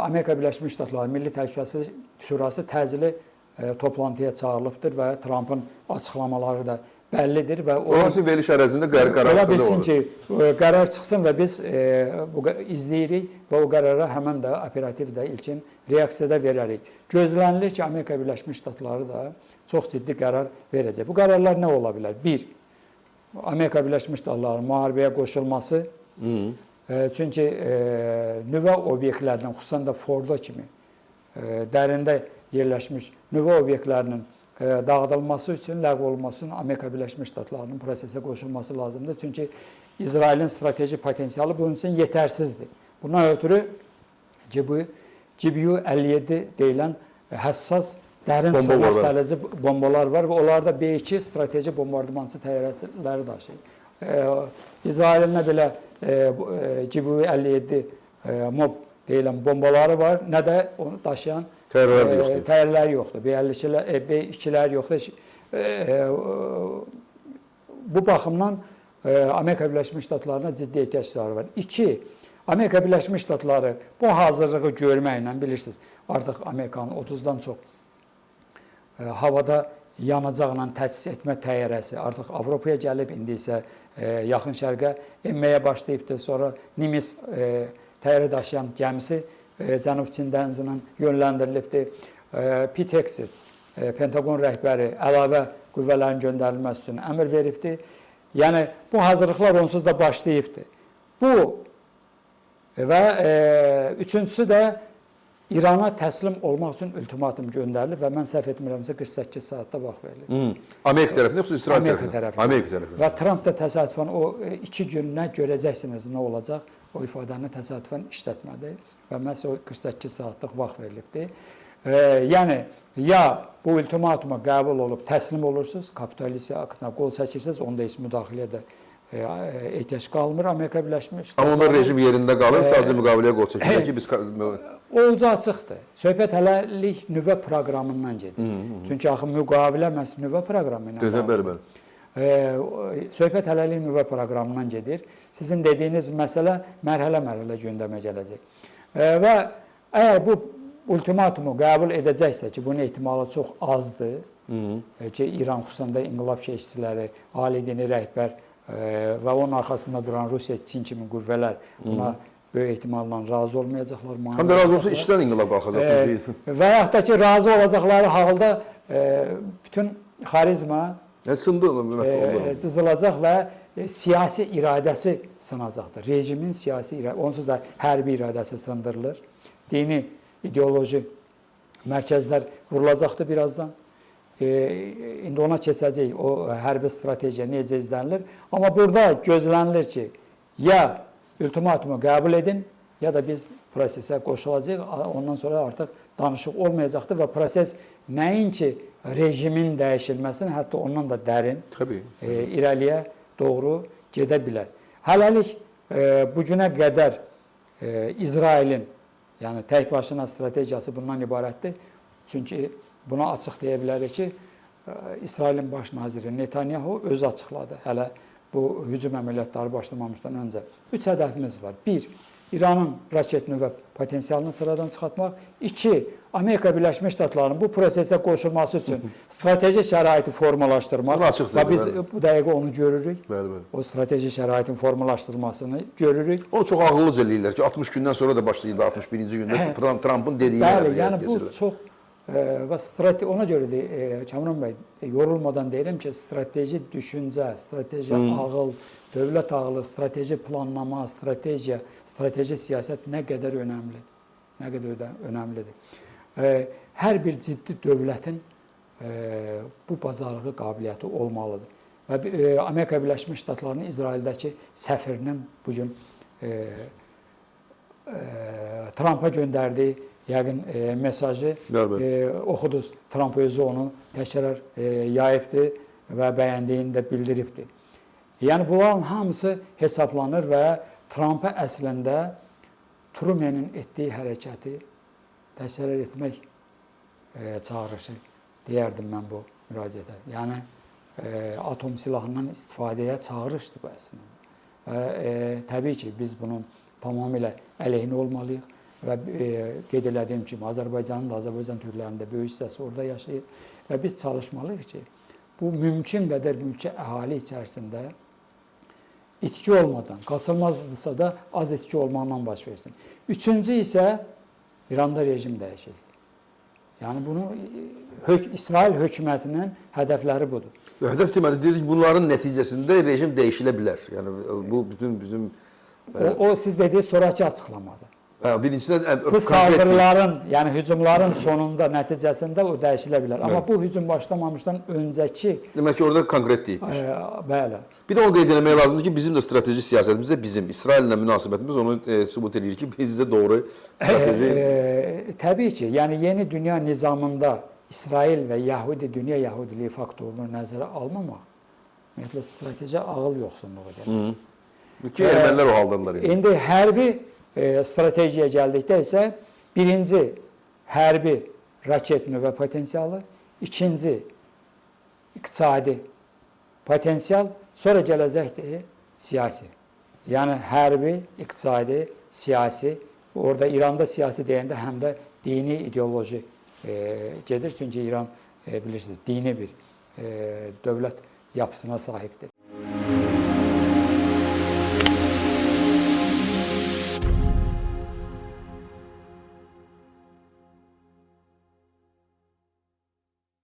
Amerika Birləşmiş Ştatları Milli Təhlükəsizlik Şurası təcili toplantıya çağırılıbdır və Trumpın açıqlamaları da bəllidir və o hansı veriliş ərazisində qərar ola bilsin ki, qərar çıxsın və biz bu izləyirik və o qərara həmən də operativ də ilkin reaksiyada verərik. Gözlənilir ki, Amerika Birləşmiş Ştatları da çox ciddi qərar verəcək. Bu qərarlar nə ola bilər? Bir, Amerika Birləşmiş Ştatlarının müharibəyə qoşulması. Çünki nüvə obyektlərindən, xüsusən də Fordo kimi dərində yerləşmiş nüvə obyektlərinin dağıdılması üçün, ləğv olunması üçün Amerika Birləşmiş Ştatlarının prosesə qoşulması lazımdır. Çünki İsrailin strateji potensialı bunun üçün yetərsizdir. Buna ötürü GBU-57 deyilən həssas dərin sərləşdirici bombalar var və onlarda B2 strateji bombardımançı təyyarələri daşıyır. İsrailin nə belə GBU-57 MOB deyilən bombaları var, nə də onu daşıyan təyyarələr yoxdur. B2-lər yoxdur. Bu baxımdan Amerika Birləşmiş Ştatlarına ciddi ehtiyacları var. İki, Amerika Birləşmiş Ştatları bu hazırlığı görməklə bilirsiniz, artıq Amerikanın 30-dan çox havada yanacaqla təchiz etmə təyyarəsi artıq Avropaya gəlib, indi isə yaxın şərqə enməyə başlayıbdır. Sonra Nimitz təyyarə daşıyan gəmisi Cənub Çin dənizindən yönləndirilibdir. Pete Hegseth, Pentagon rəhbəri əlavə qüvvələrin göndərilməsi üçün əmr veribdir. Yəni, bu hazırlıqlar onsuz da başlayıbdır. Bu və üçüncüsü də İrana təslim olmaq üçün ultimatum göndərilir və mən səhv etmirəmsə 48 saatda vaxt verilir. Amerika tərəfindən yoxsa İsrail tərəfindən? Amerika tərəfindən. Və Trump da təsadüfən o 2 günə görəcəksiniz nə olacaq, o ifadəni təsadüfən işlətmədi və məhz o 48 saatlıq vaxt verilibdir. Yəni, ya bu ultimatuma qəbul olub təslim olursunuz, kapitalistiya aktına qol çəkirsiniz, onda heç müdaxiləyə də ehtiyac qalmır Amerika Birləşmiş Ştatları. Amma onlar rejim yerində qalır, sadəcə müqaviləyə qol çəkirlər ki, biz... Olcu açıqdır. Söhbət hələlik nüvə proqramından gedir. Çünki axı müqavilə məhz nüvə proqramı ilə bağlıdır. Söhbət hələlik nüvə proqramından gedir. Sizin dediyiniz məsələ mərhələ-mərhələ gündəmə gələcək. Və əgər bu ultimatumu qəbul edəcəksə ki, bunun ehtimalı çox azdır ki, İran xüsusən də inqilab şəxsçiləri, ali dini rəhbər və onun arxasında duran Rusiya, Çin kimi qüvvələr buna böyük ehtimalla razı olmayacaqlar. Həm də razı olsa işdən inqilab qalxacaq. Və yaxud da ki, razı olacaqları halda bütün xarizma cızılacaq və siyasi iradəsi sınacaqdır. Rejimin siyasi iradəsi, onsuz da hərbi iradəsi sındırılır. Dini, ideoloji mərkəzlər vurulacaqdır birazdan. İndi ona keçəcək o hərbi strategiya necə izlənilir. Amma burada gözlənilir ki, ya ultimatumu qəbul edin, ya da biz prosesə qoşulacaq. Ondan sonra artıq danışıq olmayacaqdır və proses nəinki rejimin dəyişilməsini, hətta ondan da dərin irəliyə doğru gedə bilər. Hələlik bu günə qədər İsrailin, yəni tək başına strategiyası bundan ibarətdir. Çünki buna açıq deyə bilərik ki, İsrailin baş naziri Netanyahu özü açıqladı. Hələ bu hücum əməliyyatları başlamamışdan öncə. 3 hədəfimiz var. 1. İranın raket nüvə potensialını sıradan çıxartmaq. 2. Amerika Birləşmiş Ştatlarının bu prosesə qoşulması üçün strateji şəraiti formalaşdırmaq. Və biz bu dəqiqə onu görürük. O strateji şəraitin formalaşdırılmasını görürük. Onu çox ağıllıca eləyirlər ki, 60 gündən sonra da başlayıb, 61-ci gündə Trumpın dediyi bəli, yəni bu çox və ona görə də Kamran bəy yorulmadan deyirəm ki, strateji düşüncə, strateji ağıl, dövlət ağılı, strateji planlama, strateji siyasət nə qədər önəmlidir. Nə qədər önəmlidir. Hər bir ciddi dövlətin bu bacarığı, qabiliyyəti olmalıdır. Və Amerika Birləşmiş Ştatlarının İsraildəki səfirinin bugün Trumpa göndərdiyi yəqin mesajı oxuduz. Trump özü onu təkrar yayıbdır və bəyəndiyini də bildiribdir. Yəni, bunların hamısı hesablanır və Trump'a əslində Truman'ın etdiyi hərəkəti təsəvvür etmək çağırışı deyərdim mən bu müraciətə. Yəni, atom silahından istifadəyə çağırışdır bu əslində. Və təbii ki, biz bunun tamamilə əleyhinə olmalıyıq. və qeyd elədiyim kimi Azərbaycanın da, Azərbaycan türklərinin də böyük hissəsi orada yaşayır və biz çalışmalıyıq ki, bu mümkün qədər mülki əhali içərisində itki olmadan, qaçılmazdırsa da az itki olmaqla baş versin. Üçüncü isə İranda rejim dəyişir. Yəni bunu İsrail hökumətinin hədəfləri budur. Hədəf deməli dedik, bunların nəticəsində rejim dəyişilə bilər. Yəni bu bütün bizim O siz dediğiniz sonraki açıqlamadır. birincisindən Bu saldırıların, yəni hücumların sonunda, nəticəsində o dəyişilə bilər. Amma bu hücum başlamamışdan öncəki demək ki, orada konkret deyilmiş. bəli. Bir də onu qeyd etmək lazımdır ki, bizim də strateji siyasətimizdə bizim İsraillə münasibətimiz onu sübut edir ki, bizdə doğru strateji Təbii ki, yəni yeni dünya nizamında İsrail və Yahudi, dünya Yahudiliyi faktorunu nəzərə almamaq ümumiyyətlə strateji ağıl yoxsunluğu demək. ki, ermənilər o haldadırlar. Yəni. İndi hərbi strategiyaya gəldikdə isə birinci hərbi raket nüvə potensialı, ikinci iqtisadi potensial, sonra gələcəkdir siyasi. Yəni hərbi, iqtisadi, siyasi, orada İranda siyasi deyəndə həm də dini ideoloji gedir. Çünki İran bilirsiniz, dini bir dövlət yapısına sahibdir.